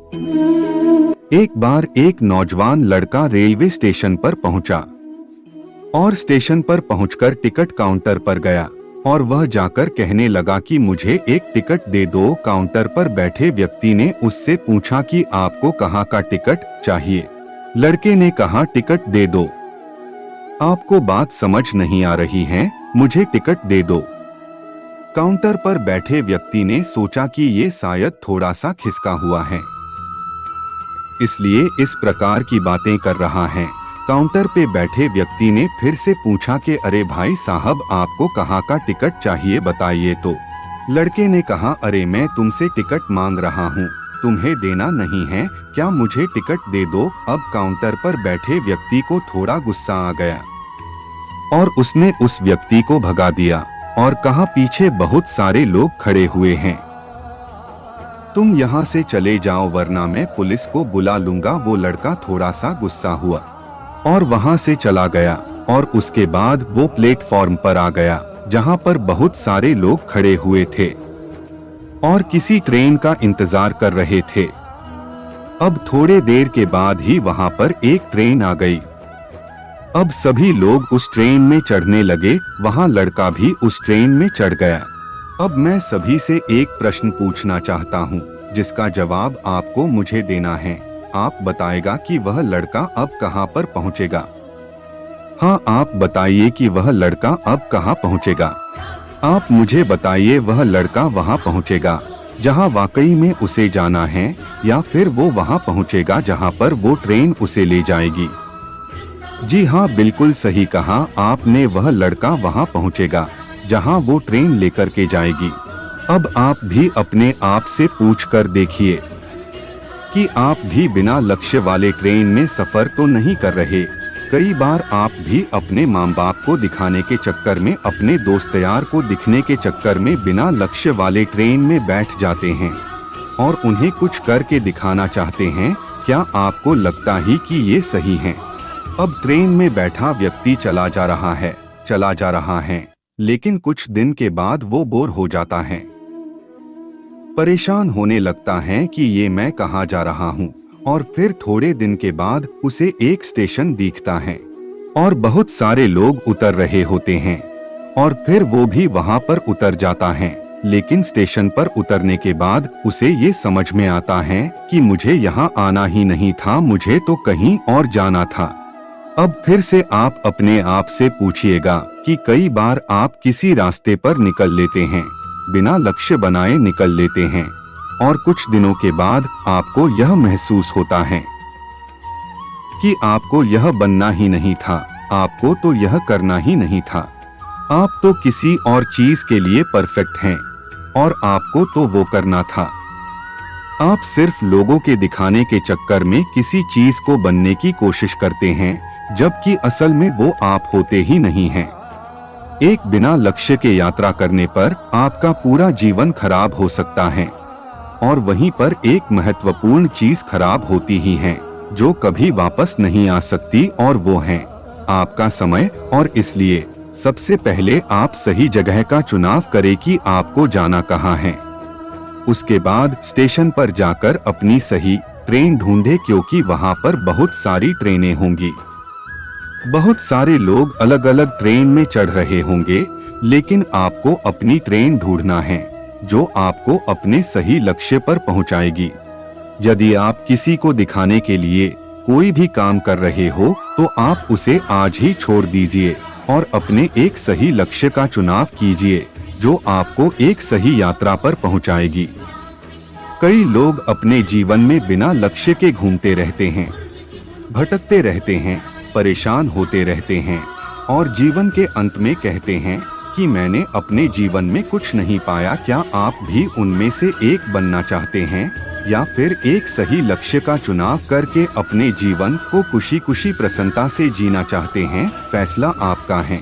एक बार एक नौजवान लड़का रेलवे स्टेशन पर पहुंचा और स्टेशन पर पहुंचकर टिकट काउंटर पर गया और वह जाकर कहने लगा कि मुझे एक टिकट दे दो। काउंटर पर बैठे व्यक्ति ने उससे पूछा कि आपको कहाँ का टिकट चाहिए। लड़के ने कहा टिकट दे दो। आपको बात समझ नहीं आ रही है, मुझे टिकट दे दो। काउंटर पर बैठे व्यक्ति ने सोचा कि ये शायद थोड़ा सा खिसका हुआ है, इसलिए इस प्रकार की बातें कर रहा है। काउंटर पे बैठे व्यक्ति ने फिर से पूछा कि अरे भाई साहब, आपको कहाँ का टिकट चाहिए बताइए तो। लड़के ने कहा अरे मैं तुमसे टिकट मांग रहा हूँ, तुम्हें देना नहीं है क्या, मुझे टिकट दे दो। अब काउंटर पर बैठे व्यक्ति को थोड़ा गुस्सा आ गया और उसने उस व्यक्ति को भगा दिया और कहा पीछे बहुत सारे लोग खड़े हुए हैं, तुम यहाँ से चले जाओ वरना मैं पुलिस को बुला लूंगा। वो लड़का थोड़ा सा गुस्सा हुआ और वहाँ से चला गया और उसके बाद वो प्लेटफॉर्म पर आ गया जहाँ पर बहुत सारे लोग खड़े हुए थे और किसी ट्रेन का इंतजार कर रहे थे। अब थोड़े देर के बाद ही वहाँ पर एक ट्रेन आ गई। अब सभी लोग उस ट्रेन में चढ़ने लगे, वहाँ लड़का भी उस ट्रेन में चढ़ गया। अब मैं सभी से एक प्रश्न पूछना चाहता हूँ जिसका जवाब आपको मुझे देना है। आप बताएगा कि वह लड़का अब कहाँ पर पहुँचेगा। हाँ, आप बताइए कि वह लड़का अब कहाँ पहुँचेगा। आप मुझे बताइए वह लड़का वहाँ पहुँचेगा जहाँ वाकई में उसे जाना है, या फिर वो वहाँ पहुँचेगा जहाँ पर वो ट्रेन उसे ले जाएगी। जी हाँ, बिल्कुल सही कहा आपने, वह लड़का वहाँ पहुँचेगा जहाँ वो ट्रेन लेकर के जाएगी। अब आप भी अपने आप से पूछ कर देखिए कि आप भी बिना लक्ष्य वाले ट्रेन में सफर तो नहीं कर रहे। कई बार आप भी अपने माँ बाप को दिखाने के चक्कर में, अपने दोस्त यार को दिखने के चक्कर में बिना लक्ष्य वाले ट्रेन में बैठ जाते हैं और उन्हें कुछ करके दिखाना चाहते हैं। क्या आपको लगता ही कि ये सही है? अब ट्रेन में बैठा व्यक्ति चला जा रहा है, लेकिन कुछ दिन के बाद वो बोर हो जाता है, परेशान होने लगता है कि ये मैं कहाँ जा रहा हूँ। और फिर थोड़े दिन के बाद उसे एक स्टेशन दिखता है और बहुत सारे लोग उतर रहे होते हैं और फिर वो भी वहाँ पर उतर जाता है। लेकिन स्टेशन पर उतरने के बाद उसे ये समझ में आता है कि मुझे यहाँ आना ही नहीं था, मुझे तो कहीं और जाना था। अब फिर से आप अपने आप से पूछिएगा कि कई बार आप किसी रास्ते पर निकल लेते हैं, बिना लक्ष्य बनाए निकल लेते हैं और कुछ दिनों के बाद आपको यह महसूस होता है कि आपको यह बनना ही नहीं था, आपको तो यह करना ही नहीं था, आप तो किसी और चीज के लिए परफेक्ट हैं और आपको तो वो करना था। आप सिर्फ लोगों के दिखाने के चक्कर में किसी चीज को बनने की कोशिश करते हैं, जबकि असल में वो आप होते ही नहीं हैं। एक बिना लक्ष्य के यात्रा करने पर आपका पूरा जीवन खराब हो सकता है और वहीं पर एक महत्वपूर्ण चीज खराब होती ही है जो कभी वापस नहीं आ सकती, और वो है आपका समय। और इसलिए सबसे पहले आप सही जगह का चुनाव करें कि आपको जाना कहाँ है। उसके बाद स्टेशन पर जाकर अपनी सही ट्रेन ढूंढे, क्योंकि वहाँ पर बहुत सारी ट्रेनें होंगी, बहुत सारे लोग अलग अलग ट्रेन में चढ़ रहे होंगे, लेकिन आपको अपनी ट्रेन ढूंढना है जो आपको अपने सही लक्ष्य पर पहुंचाएगी। यदि आप किसी को दिखाने के लिए कोई भी काम कर रहे हो तो आप उसे आज ही छोड़ दीजिए और अपने एक सही लक्ष्य का चुनाव कीजिए जो आपको एक सही यात्रा पर पहुंचाएगी। कई लोग अपने जीवन में बिना लक्ष्य के घूमते रहते हैं, भटकते रहते हैं, परेशान होते रहते हैं और जीवन के अंत में कहते हैं कि मैंने अपने जीवन में कुछ नहीं पाया। क्या आप भी उनमें से एक बनना चाहते हैं, या फिर एक सही लक्ष्य का चुनाव करके अपने जीवन को खुशी खुशी प्रसन्नता से जीना चाहते हैं? फैसला आपका है।